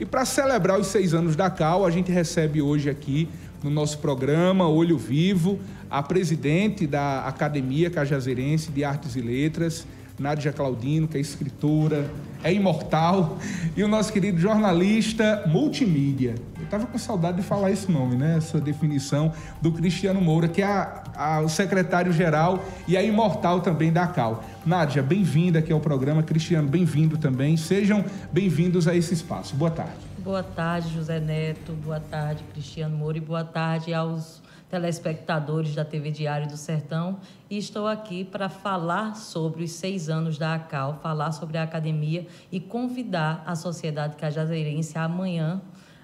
E para celebrar os 6 anos da CAL, a gente recebe hoje aqui no nosso programa Olho Vivo a presidente da Academia Cajazeirense de Artes e Letras, Nádia Claudino, que é escritora, é imortal, e o nosso querido jornalista multimídia. Eu estava com saudade de falar esse nome, né? Essa definição do Cristiano Moura, que é o secretário-geral e a imortal também da CAL. Nádia, bem-vinda aqui ao programa. Cristiano, bem-vindo também. Sejam bem-vindos a esse espaço. Boa tarde. Boa tarde, José Neto. Boa tarde, Cristiano Moura. E boa tarde aos telespectadores da TV Diário do Sertão, e estou aqui para falar sobre os 6 anos da ACAL, falar sobre a academia e convidar a sociedade cajazeirense amanhã,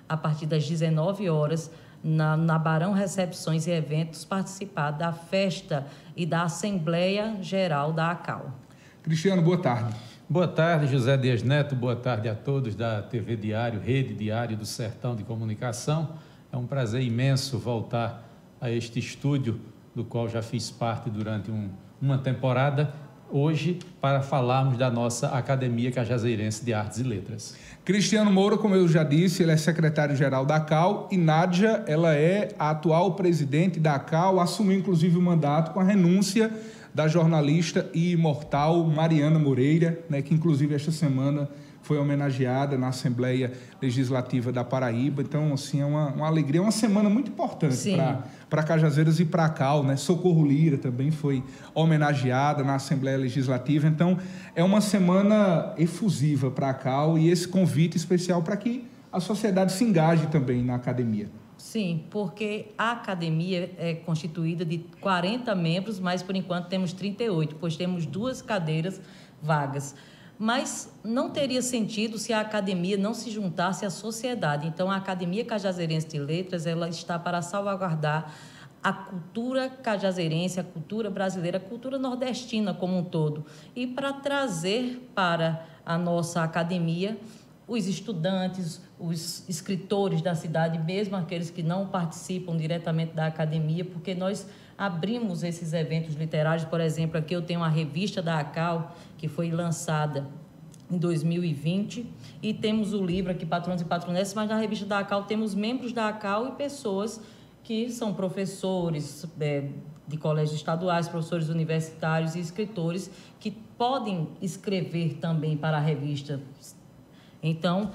a partir das 19 horas, na Barão Recepções e Eventos, participar da festa e da Assembleia Geral da ACAL. Cristiano, boa tarde. Boa tarde, José Dias Neto. Boa tarde a todos da TV Diário, Rede Diário do Sertão de Comunicação. É um prazer imenso voltar a este estúdio, do qual já fiz parte durante uma temporada, hoje, para falarmos da nossa Academia Cajazeirense de Artes e Letras. Cristiano Moura, como eu já disse, ele é secretário-geral da CAL, e Nádia, ela é a atual presidente da CAL, assumiu inclusive o mandato com a renúncia da jornalista e imortal Mariana Moreira, né, que inclusive esta semana foi homenageada na Assembleia Legislativa da Paraíba. Então, assim, é uma alegria, uma semana muito importante para Cajazeiras e para a CAL, né? Socorro Lira também foi homenageada na Assembleia Legislativa. Então, é uma semana efusiva para a CAL e esse convite especial para que a sociedade se engaje também na academia. Sim, porque a academia é constituída de 40 membros, mas por enquanto temos 38, pois temos 2 cadeiras vagas. Mas não teria sentido se a academia não se juntasse à sociedade. Então, a Academia Cajazeirense de Letras, ela está para salvaguardar a cultura cajazeirense, a cultura brasileira, a cultura nordestina como um todo. E para trazer para a nossa academia os estudantes, os escritores da cidade, mesmo aqueles que não participam diretamente da academia, porque nós abrimos esses eventos literários. Por exemplo, aqui eu tenho uma revista da ACAL, que foi lançada em 2020, e temos o livro aqui, Patronos e Patronesses, mas na revista da ACAL temos membros da ACAL e pessoas que são professores de colégios estaduais, professores universitários e escritores que podem escrever também para a revista. Então,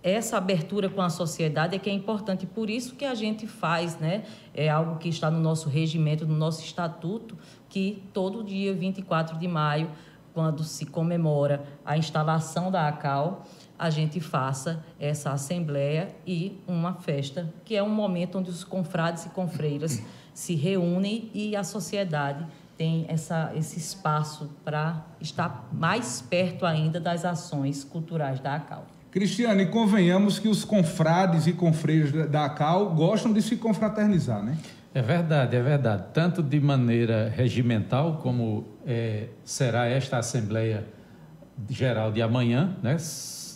essa abertura com a sociedade é que é importante, por isso que a gente faz, né? É algo que está no nosso regimento, no nosso estatuto, que todo dia 24 de maio, quando se comemora a instalação da ACAL, a gente faça essa assembleia e uma festa, que é um momento onde os confrades e confreiras se reúnem e a sociedade tem esse espaço para estar mais perto ainda das ações culturais da ACAL. Cristiano, e convenhamos que os confrades e confreiras da ACAL gostam de se confraternizar, né? É verdade, é verdade. Tanto de maneira regimental, como será esta Assembleia Geral de amanhã, né?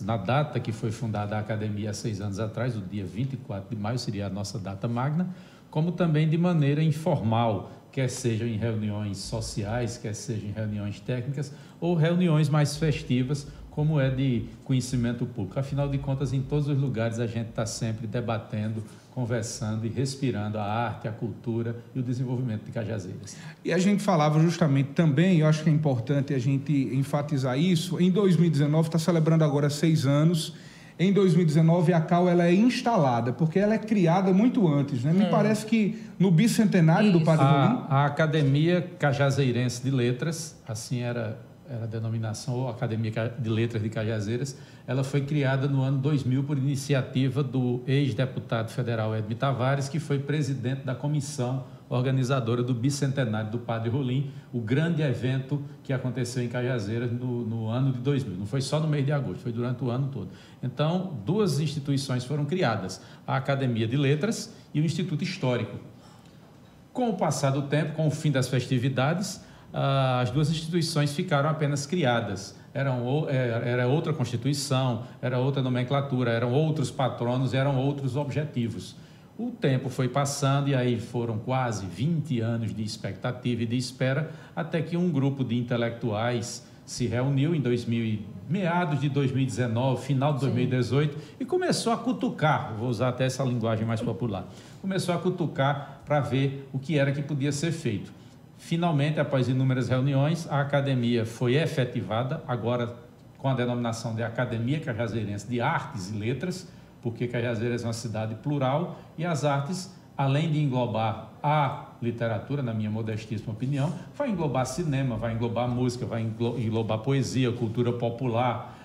Na data que foi fundada a Academia há 6 anos atrás, o dia 24 de maio, seria a nossa data magna, como também de maneira informal, quer sejam em reuniões sociais, quer sejam em reuniões técnicas ou reuniões mais festivas, como é de conhecimento público. Afinal de contas, em todos os lugares a gente está sempre debatendo, conversando e respirando a arte, a cultura e o desenvolvimento de Cajazeiras. E a gente falava justamente também, eu acho que é importante a gente enfatizar isso, em 2019, está celebrando agora 6 anos, em 2019 a CAL ela é instalada, porque ela é criada muito antes, né? Me parece que no bicentenário do Padre Rolim. A Academia Cajazeirense de Letras, assim era a denominação, ou Academia de Letras de Cajazeiras, ela foi criada no ano 2000 por iniciativa do ex-deputado federal Edmir Tavares, que foi presidente da comissão organizadora do bicentenário do Padre Rolim, o grande evento que aconteceu em Cajazeiras no ano de 2000. Não foi só no mês de agosto, foi durante o ano todo. Então, 2 instituições foram criadas, a Academia de Letras e o Instituto Histórico. Com o passar do tempo, com o fim das festividades, as 2 instituições ficaram apenas criadas. Era outra constituição, era outra nomenclatura, eram outros patronos, eram outros objetivos. O tempo foi passando e aí foram quase 20 anos de expectativa e de espera, até que um grupo de intelectuais se reuniu em meados de 2019, final de 2018, e começou a cutucar, vou usar até essa linguagem mais popular, começou a cutucar para ver o que era que podia ser feito. Finalmente, após inúmeras reuniões, a academia foi efetivada, agora com a denominação de Academia Cajazeirense de Artes e Letras, porque Cajazeiras é uma cidade plural e as artes, além de englobar a literatura, na minha modestíssima opinião, vai englobar cinema, vai englobar música, vai englobar poesia, cultura popular,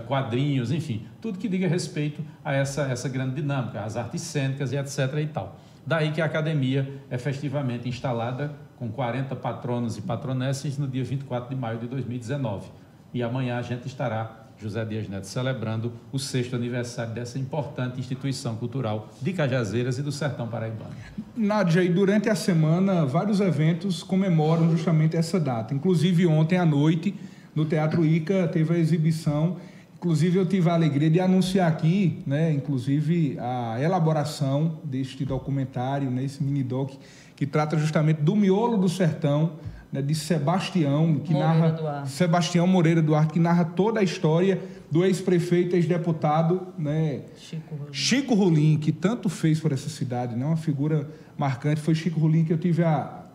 quadrinhos, enfim, tudo que diga respeito a essa grande dinâmica, as artes cênicas e etc. e tal. Daí que a academia é festivamente instalada com 40 patronos e patronesses no dia 24 de maio de 2019. E amanhã a gente estará, José Dias Neto, celebrando o 6º aniversário dessa importante instituição cultural de Cajazeiras e do Sertão Paraibano. Nádia, e durante a semana, vários eventos comemoram justamente essa data. Inclusive, ontem à noite, no Teatro Ica, teve a exibição. Inclusive, eu tive a alegria de anunciar aqui, né, inclusive, a elaboração deste documentário, né, esse mini-doc, que trata justamente do miolo do sertão, né, de Sebastião Moreira Duarte, que narra toda a história do ex-prefeito, ex-deputado, né, Chico Rolim, que tanto fez por essa cidade, né, uma figura marcante. Foi Chico Rolim que eu tive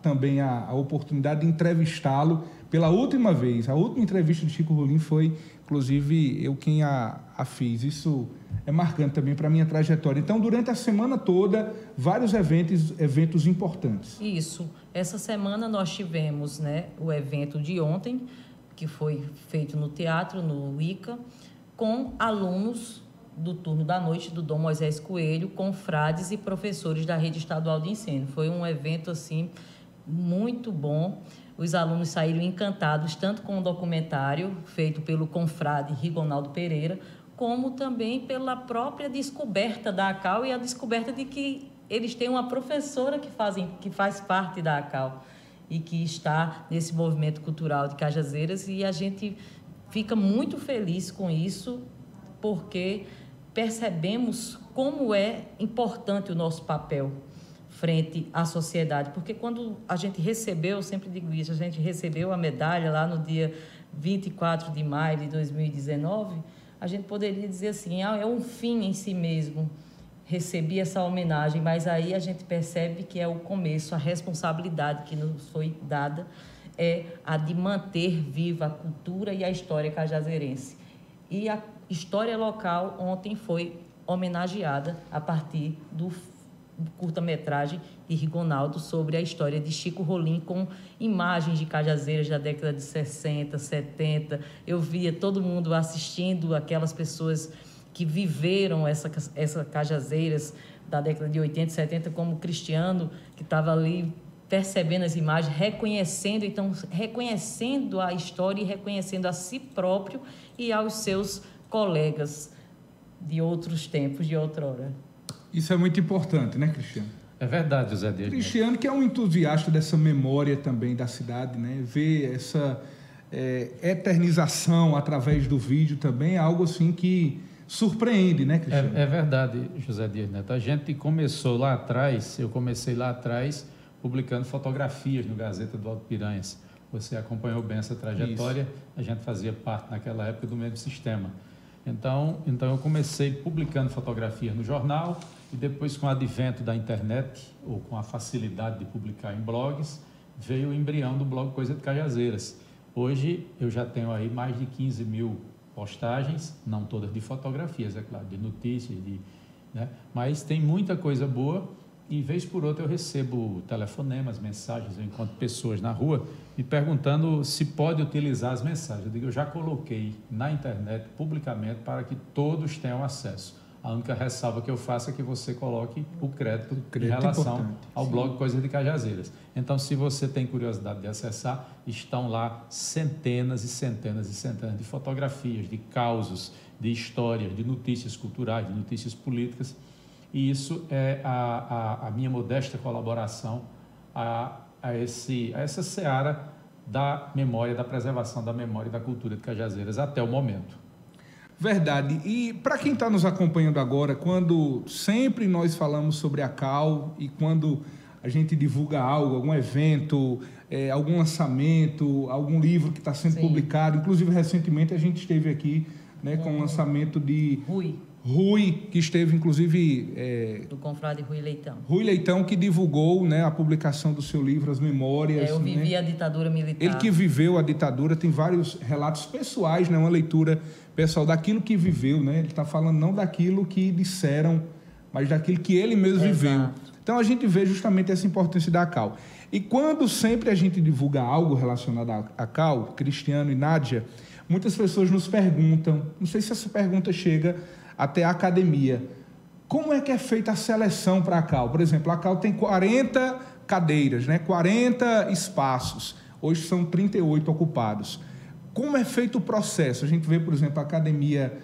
também a oportunidade de entrevistá-lo pela última vez. A última entrevista de Chico Rolim foi, inclusive, eu quem a fiz. Isso é marcante também para a minha trajetória. Então, durante a semana toda, vários eventos importantes. Isso. Essa semana nós tivemos, né, o evento de ontem, que foi feito no teatro, no ICA, com alunos do turno da noite do Dom Moisés Coelho, com frades e professores da Rede Estadual de Ensino. Foi um evento, assim, muito bom. Os alunos saíram encantados, tanto com o documentário feito pelo confrade Rigonaldo Pereira, como também pela própria descoberta da ACAL e a descoberta de que eles têm uma professora que faz parte da ACAL e que está nesse movimento cultural de Cajazeiras, e a gente fica muito feliz com isso, porque percebemos como é importante o nosso papel frente à sociedade, porque quando a gente recebeu, eu sempre digo isso, a gente recebeu a medalha lá no dia 24 de maio de 2019, a gente poderia dizer assim, é um fim em si mesmo, recebi essa homenagem, mas aí a gente percebe que é o começo, a responsabilidade que nos foi dada é a de manter viva a cultura e a história cajazeirense. E a história local ontem foi homenageada a partir do curta-metragem de Rigonaldo sobre a história de Chico Rolim, com imagens de Cajazeiras da década de 60, 70. Eu via todo mundo assistindo, aquelas pessoas que viveram essa Cajazeiras da década de 80, 70, como o Cristiano, que estava ali percebendo as imagens, reconhecendo a história e reconhecendo a si próprio e aos seus colegas de outros tempos, de outrora. Isso é muito importante, né, Cristiano? É verdade, José Dias. Cristiano, que é um entusiasta dessa memória também da cidade, né? Ver essa eternização através do vídeo também é algo assim que surpreende, né, Cristiano? É verdade, José Dias Neto. A gente começou lá atrás, eu comecei lá atrás publicando fotografias no Gazeta do Alto Piranhas. Você acompanhou bem essa trajetória. Isso. A gente fazia parte naquela época do mesmo sistema. Então eu comecei publicando fotografias no jornal e depois, com o advento da internet, ou com a facilidade de publicar em blogs, veio o embrião do blog Coisa de Cajazeiras. Hoje eu já tenho aí mais de 15 mil postagens, não todas de fotografias, é claro, de notícias, né? Mas tem muita coisa boa e, vez por outra, eu recebo telefonemas, mensagens, eu encontro pessoas na rua me perguntando se pode utilizar as mensagens. Eu digo, eu já coloquei na internet, publicamente, para que todos tenham acesso. A única ressalva que eu faço é que você coloque o crédito em relação ao blog Coisas de Cajazeiras. Então, se você tem curiosidade de acessar, estão lá centenas e centenas e centenas de fotografias, de causos, de histórias, de notícias culturais, de notícias políticas. E isso é a minha modesta colaboração a essa seara da memória, da preservação da memória e da cultura de Cajazeiras até o momento. Verdade. E para quem está nos acompanhando agora, quando sempre nós falamos sobre a CAL e quando a gente divulga algo, algum evento, algum lançamento, algum livro que está sendo publicado. Inclusive, recentemente, a gente esteve aqui, né, com o lançamento de... Rui, que esteve, inclusive... do confrade Rui Leitão. Rui Leitão, que divulgou, né, a publicação do seu livro, As Memórias. Eu vivi a ditadura militar. Ele que viveu a ditadura, tem vários relatos pessoais, né, uma leitura pessoal daquilo que viveu. Né? Ele está falando não daquilo que disseram, mas daquilo que ele mesmo viveu. Então, a gente vê justamente essa importância da CAU. E quando sempre a gente divulga algo relacionado à CAU, Cristiano e Nádia, muitas pessoas nos perguntam, não sei se essa pergunta chega até a academia, como é que é feita a seleção para a CAU? Por exemplo, a CAU tem 40 cadeiras, né? 40 espaços, hoje são 38 ocupados. Como é feito o processo? A gente vê, por exemplo, a Academia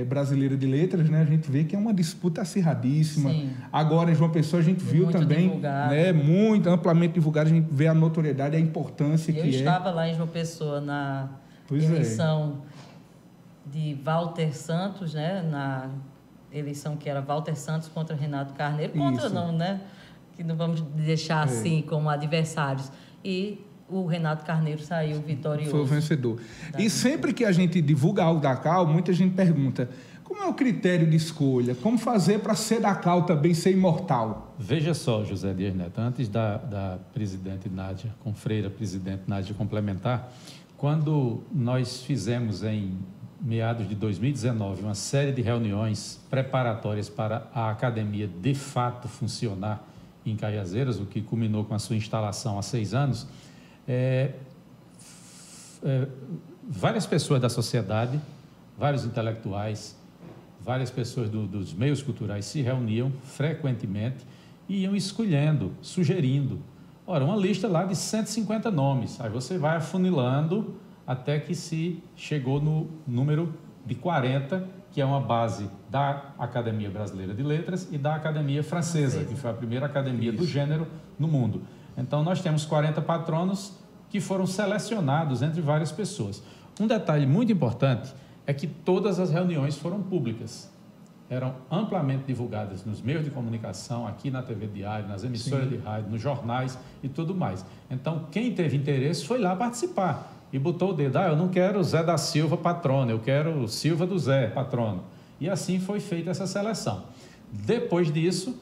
Brasileira de Letras, né? A gente vê que é uma disputa acirradíssima. Sim. Agora, em João Pessoa, a gente viu muito também, divulgado. Né? Muito amplamente divulgado, a gente vê a notoriedade, a importância que é. Eu estava lá em João Pessoa na eleição de Walter Santos, né? Na eleição que era Walter Santos contra Renato Carneiro. Contra não, né? Que não vamos deixar assim como adversários. E o Renato Carneiro saiu vitorioso. Foi o vencedor. E sempre que a gente divulga algo da CAU, muita gente pergunta, como é o critério de escolha? Como fazer para ser da CAU também, ser imortal? Veja só, José Dias Neto, antes da presidente Nádia, confreira presidente Nádia complementar, quando nós fizemos em meados de 2019 uma série de reuniões preparatórias para a academia de fato funcionar em Cajazeiras, o que culminou com a sua instalação há 6 anos, várias pessoas da sociedade, vários intelectuais, várias pessoas dos meios culturais se reuniam frequentemente e iam escolhendo, sugerindo. Ora, uma lista lá de 150 nomes, aí você vai afunilando até que se chegou no número de 40, que é uma base da Academia Brasileira de Letras e da Academia Francesa, que foi a primeira academia do gênero no mundo. Então, nós temos 40 patronos que foram selecionados entre várias pessoas. Um detalhe muito importante é que todas as reuniões foram públicas. Eram amplamente divulgadas nos meios de comunicação, aqui na TV Diário, nas emissoras de rádio, nos jornais e tudo mais. Então, quem teve interesse foi lá participar e botou o dedo, eu não quero Zé da Silva patrono, eu quero Silva do Zé patrono. E assim foi feita essa seleção. Depois disso,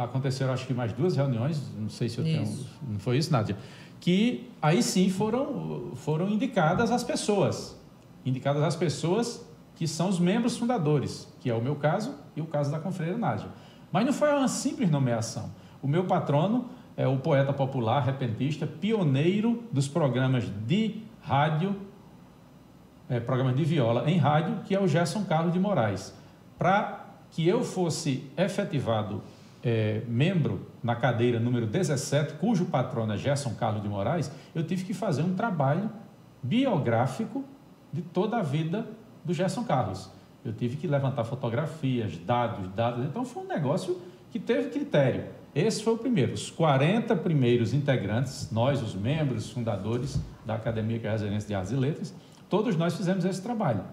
aconteceram acho que mais 2 reuniões, não sei se eu tenho... Não foi isso, Nádia? Que aí sim foram indicadas as pessoas que são os membros fundadores, que é o meu caso e o caso da confreira Nádia. Mas não foi uma simples nomeação. O meu patrono é o poeta popular, repentista, pioneiro dos programas de rádio, programas de viola em rádio, que é o Gerson Carlos de Moraes. Para que eu fosse efetivado membro na cadeira número 17, cujo patrono é Gerson Carlos de Moraes, eu tive que fazer um trabalho biográfico de toda a vida do Gerson Carlos. Eu tive que levantar fotografias, dados, então foi um negócio que teve critério. Esse foi o primeiro. Os 40 primeiros integrantes, nós, os membros fundadores da Academia Cajazeirense de Artes e Letras, todos nós fizemos esse trabalho.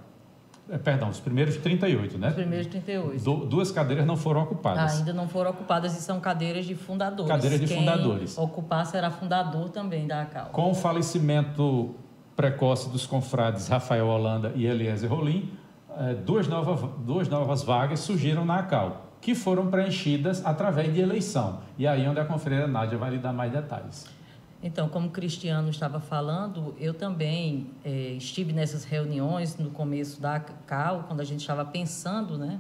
Perdão, os primeiros 38, né? Os primeiros 38. 2 cadeiras não foram ocupadas. Ainda não foram ocupadas e são cadeiras de fundadores. Cadeiras de fundadores. Quem ocupar será fundador também da CAU. Com o falecimento precoce dos confrades Rafael Holanda e Eliezer Rolim, 2 novas vagas surgiram na CAU, que foram preenchidas através de eleição. E aí onde a confreira Nádia vai lhe dar mais detalhes. Então, como o Cristiano estava falando, eu também estive nessas reuniões no começo da CAU, quando a gente estava pensando, né,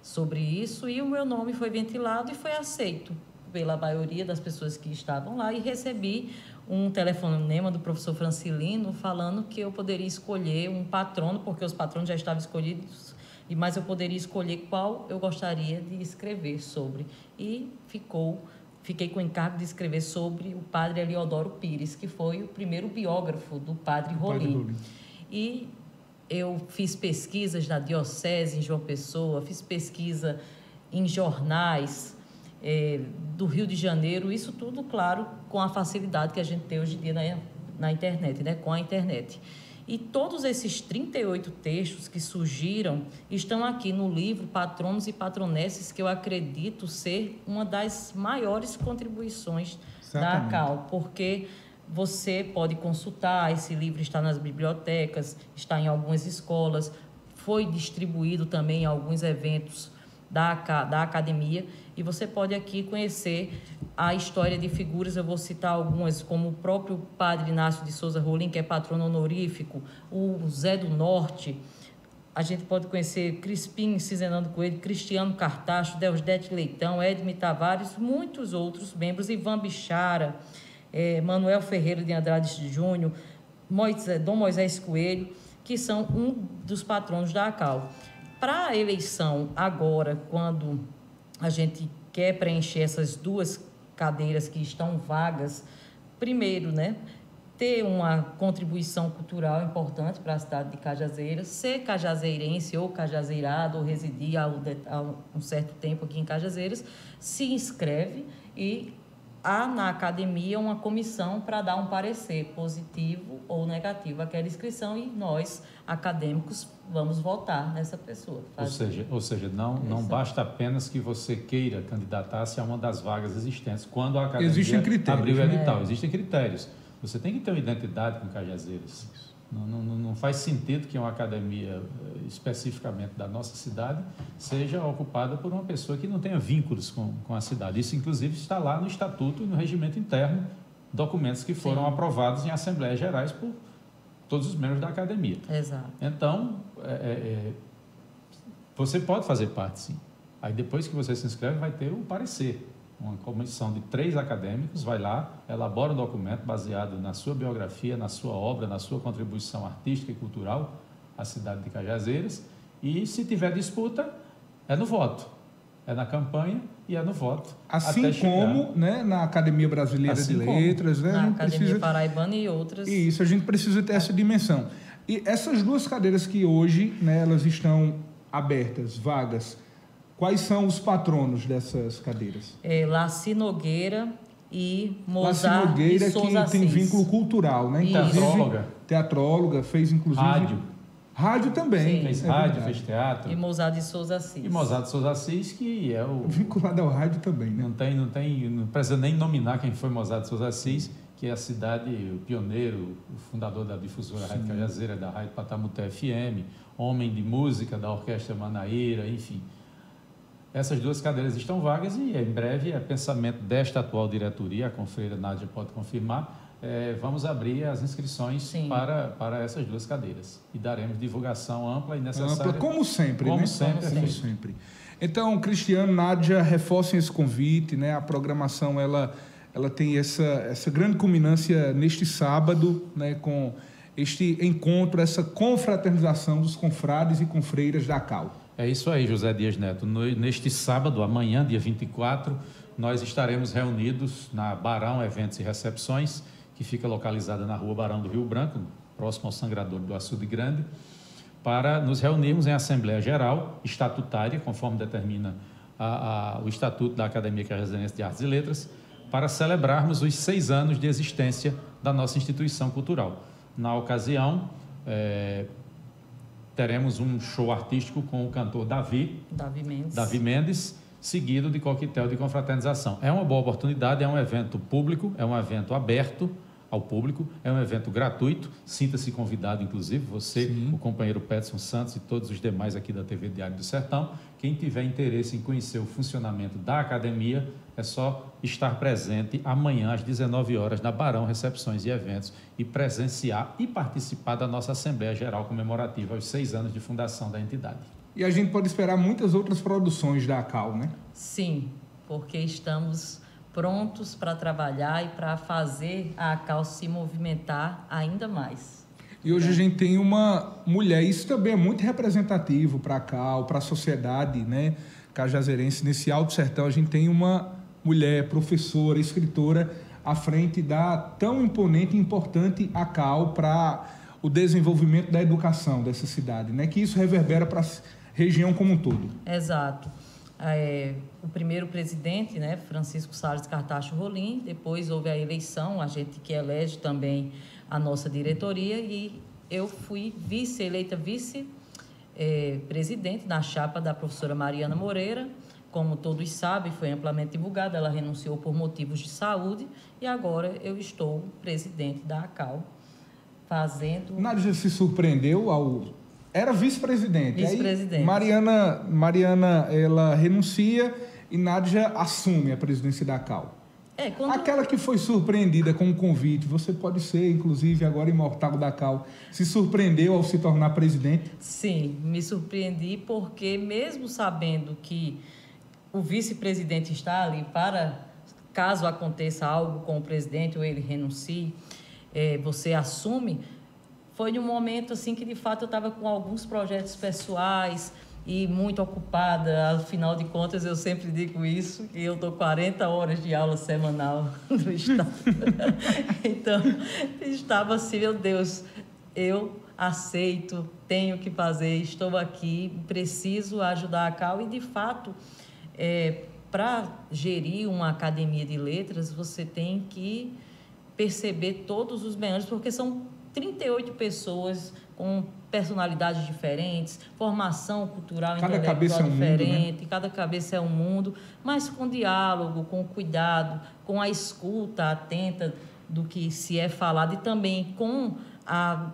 sobre isso, e o meu nome foi ventilado e foi aceito pela maioria das pessoas que estavam lá, e recebi um telefonema do professor Francilino falando que eu poderia escolher um patrono, porque os patronos já estavam escolhidos, mas eu poderia escolher qual eu gostaria de escrever sobre. E fiquei com o encargo de escrever sobre o padre Eliodoro Pires, que foi o primeiro biógrafo do padre Rolim. E eu fiz pesquisas na diocese em João Pessoa, fiz pesquisa em jornais do Rio de Janeiro, isso tudo, claro, com a facilidade que a gente tem hoje em dia na internet, né? Com a internet. E todos esses 38 textos que surgiram estão aqui no livro Patronos e Patronesses, que eu acredito ser uma das maiores contribuições da CAU, porque Você pode consultar, esse livro está nas bibliotecas, está em algumas escolas, foi distribuído também em alguns eventos da academia, e você pode aqui conhecer a história de figuras. Eu vou citar algumas, como o próprio padre Inácio de Souza Rolim, que é patrono honorífico, o Zé do Norte. A gente pode conhecer Crispim Cizenando Coelho, Cristiano Cartacho, Deusdete Leitão, Edme Tavares, muitos outros membros, Ivan Bichara, Manuel Ferreira de Andrade Júnior, Dom Moisés Coelho, que são um dos patronos da ACAL. Para a eleição agora, quando a gente quer preencher essas 2 cadeiras que estão vagas, primeiro, né, ter uma contribuição cultural importante para a cidade de Cajazeiras, ser cajazeirense ou cajazeirado, ou residir há um certo tempo aqui em Cajazeiras, se inscreve e há na academia uma comissão para dar um parecer positivo ou negativo àquela inscrição, e nós, acadêmicos, vamos votar nessa pessoa. Ou seja, não basta apenas que você queira candidatar-se a uma das vagas existentes. Quando a academia abriu o edital, existem critérios. Você tem que ter uma identidade com Cajazeiras. Não faz sentido que uma academia, especificamente da nossa cidade, seja ocupada por uma pessoa que não tenha vínculos com a cidade. Isso, inclusive, está lá no Estatuto e no Regimento Interno, documentos que foram aprovados em Assembleias Gerais por todos os membros da academia. Exato. Então, você pode fazer parte, sim. Aí, depois que você se inscreve, vai ter o parecer. Uma comissão de 3 acadêmicos vai lá, elabora um documento baseado na sua biografia, na sua obra, na sua contribuição artística e cultural à cidade de Cajazeiras, e se tiver disputa, é no voto, é na campanha e é no voto. Assim como, né, na Academia Brasileira de Letras, né, na Academia Paraibana e outras. Isso, a gente precisa ter essa dimensão. E essas 2 cadeiras que hoje, né, elas estão abertas, vagas, quais são os patronos dessas cadeiras? Laci Nogueira e Mozart Laci Nogueira, de Souza que tem vínculo cultural, né? Teatróloga, fez inclusive... Rádio também. Fez rádio, fez teatro. E Mozart de Souza Assis. E Mozart de Souza Assis, que é o... vinculado ao rádio também, né? Não precisa nem nominar quem foi Mozart de Souza Assis, que é a cidade, o pioneiro, o fundador da difusora Rádio Cajazeira, da Rádio Patamuté FM, homem de música da Orquestra Manaíra, enfim... Essas 2 cadeiras estão vagas e, em breve, é pensamento desta atual diretoria, a confreira Nádia pode confirmar, vamos abrir as inscrições para essas 2 cadeiras e daremos divulgação ampla e necessária. Como sempre, como né? sempre. Então, Cristiano, Nádia, reforcem esse convite, né? A programação ela tem essa grande culminância neste sábado, né? Com este encontro, essa confraternização dos confrades e confreiras da ACAL. É isso aí, José Dias Neto. Neste sábado, amanhã, dia 24, nós estaremos reunidos na Barão Eventos e Recepções, que fica localizada na Rua Barão do Rio Branco, próximo ao Sangrador do Açude Grande, para nos reunirmos em Assembleia Geral, estatutária, conforme determina o Estatuto da Academia Cajazerense de Artes e Letras, para celebrarmos os 6 anos de existência da nossa instituição cultural. Na ocasião, teremos um show artístico com o cantor Davi Mendes, seguido de coquetel de confraternização. É uma boa oportunidade, é um evento público, é um evento aberto ao público, é um evento gratuito, sinta-se convidado, inclusive, você, o companheiro Peterson Santos e todos os demais aqui da TV Diário do Sertão. Quem tiver interesse em conhecer o funcionamento da academia, é só estar presente amanhã às 19 horas na Barão Recepções e Eventos e presenciar e participar da nossa Assembleia Geral comemorativa aos 6 anos de fundação da entidade. E a gente pode esperar muitas outras produções da ACAL, né? Sim, porque estamos prontos para trabalhar e para fazer a ACAL se movimentar ainda mais. E hoje a gente tem uma mulher, isso também é muito representativo para a ACAL, para a sociedade, né, cajazeirense. Nesse Alto Sertão a gente tem uma mulher, professora, escritora, à frente da tão imponente e importante ACAL para o desenvolvimento da educação dessa cidade, né, que isso reverbera para a região como um todo. Exato. O primeiro presidente, né, Francisco Salles Cartacho Rolim, depois houve a eleição, a gente que elege também a nossa diretoria, e eu fui eleita vice-presidente na chapa da professora Mariana Moreira, como todos sabem, foi amplamente divulgada, ela renunciou por motivos de saúde e agora eu estou presidente da ACAL, fazendo... Nádia se surpreendeu ao... Era vice-presidente. Vice-presidente. Mariana, ela renuncia e Nádia assume a presidência da ACAL. Aquela que foi surpreendida com o convite, você pode ser, inclusive, agora imortal da ACAL, se surpreendeu ao se tornar presidente? Sim, me surpreendi porque mesmo sabendo que o vice-presidente está ali para, caso aconteça algo com o presidente ou ele renuncie, você assume, foi num momento assim que de fato eu estava com alguns projetos pessoais e muito ocupada. Afinal de contas, eu sempre digo isso, que eu dou 40 horas de aula semanal no Estado. Então, estava assim, meu Deus, eu aceito, tenho que fazer, estou aqui, preciso ajudar a ACAL e, de fato, para gerir uma academia de letras, você tem que perceber todos os meandros, porque são 38 pessoas com personalidades diferentes, formação cultural intelectual diferente, cada cabeça é um mundo, mas com diálogo, com cuidado, com a escuta atenta do que se é falado e também com a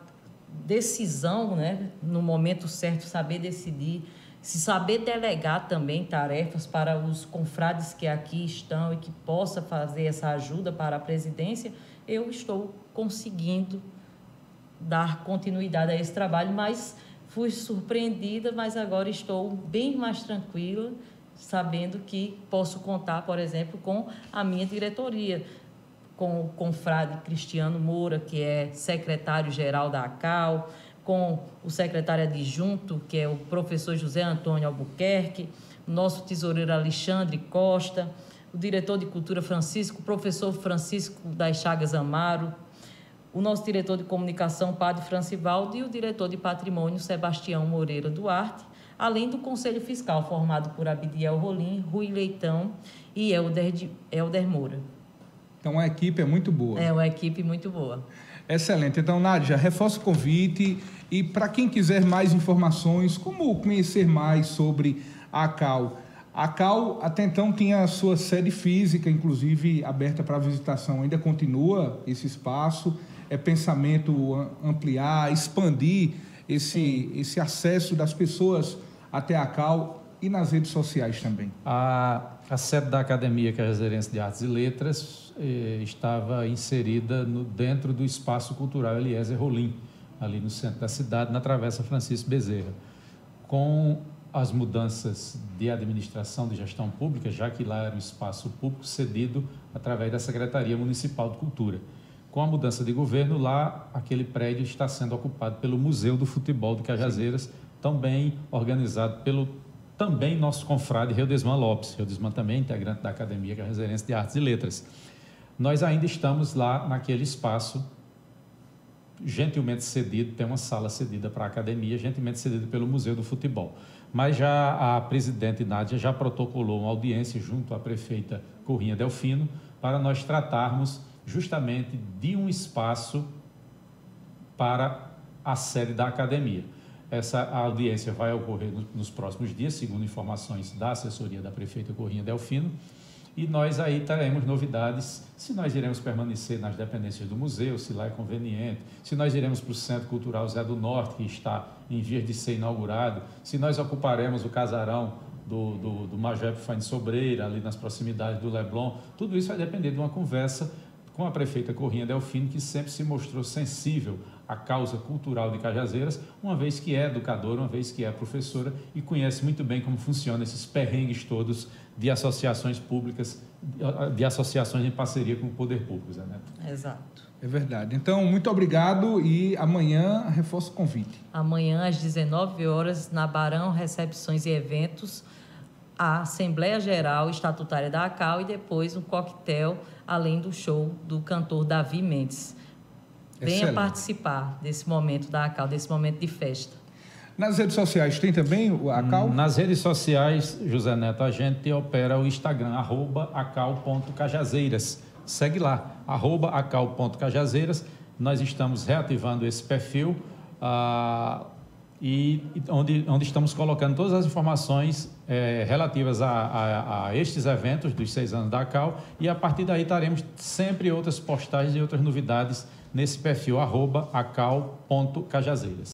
decisão, né, no momento certo, saber decidir, se saber delegar também tarefas para os confrades que aqui estão e que possa fazer essa ajuda para a presidência, eu estou conseguindo dar continuidade a esse trabalho, mas fui surpreendida, mas agora estou bem mais tranquila, sabendo que posso contar, por exemplo, com a minha diretoria, com o confrade Cristiano Moura, que é secretário-geral da ACAL, com o secretário adjunto, que é o professor José Antônio Albuquerque, o nosso tesoureiro Alexandre Costa, o diretor de cultura Francisco, o professor Francisco das Chagas Amaro, o nosso diretor de comunicação, Padre Francivaldo, e o diretor de patrimônio, Sebastião Moreira Duarte, além do Conselho Fiscal, formado por Abidiel Rolim, Rui Leitão e Helder Moura. Então, a equipe é muito boa. É uma equipe muito boa. Excelente. Então, Nádia, reforça o convite e para quem quiser mais informações, como conhecer mais sobre a ACAL. A ACAL, até então, tinha a sua sede física, inclusive, aberta para visitação. Ainda continua esse espaço? É pensamento ampliar, expandir esse acesso das pessoas até a ACAL e nas redes sociais também? A sede da Academia Cajazeirense de Artes e Letras estava inserida dentro do Espaço Cultural Eliezer Rolim, ali no centro da cidade, na Travessa Francisco Bezerra. Com as mudanças de administração de gestão pública, já que lá era um espaço público cedido através da Secretaria Municipal de Cultura. Com a mudança de governo, lá aquele prédio está sendo ocupado pelo Museu do Futebol de Cajazeiras, também organizado pelo também nosso confrade Reudesman Lopes. Reudesman também integrante da Academia Cajazeirense de Artes e Letras. Nós ainda estamos lá naquele espaço, gentilmente cedido, tem uma sala cedida para a academia, gentilmente cedida pelo Museu do Futebol. Mas já a presidente Nádia já protocolou uma audiência junto à prefeita Corrinha Delfino para nós tratarmos justamente de um espaço para a sede da academia. Essa audiência vai ocorrer nos próximos dias, segundo informações da assessoria da prefeita Corrinha Delfino, e nós aí teremos novidades, se nós iremos permanecer nas dependências do museu, se lá é conveniente, se nós iremos para o Centro Cultural Zé do Norte, que está em vias de ser inaugurado, se nós ocuparemos o casarão do Major Epifânio Sobreira, ali nas proximidades do Leblon. Tudo isso vai depender de uma conversa com a prefeita Corrinha Delfino, que sempre se mostrou sensível à causa cultural de Cajazeiras, uma vez que é educadora, uma vez que é professora e conhece muito bem como funcionam esses perrengues todos de associações públicas, de associações em parceria com o poder público, Zé Neto. Exato. É verdade. Então, muito obrigado e amanhã reforço o convite. Amanhã, às 19 horas, na Barão Recepções e Eventos, a Assembleia Geral Estatutária da ACAL e depois um coquetel, além do show do cantor Davi Mendes. Venha participar desse momento da ACAL, desse momento de festa. Nas redes sociais tem também o ACAL? Nas redes sociais, José Neto, a gente opera o Instagram, @acal.cajazeiras. Segue lá, @acal.cajazeiras. Nós estamos reativando esse perfil onde estamos colocando todas as informações relativas a estes eventos dos 6 anos da CAL, e a partir daí teremos sempre outras postagens e outras novidades nesse perfil @acal.cajazeiras.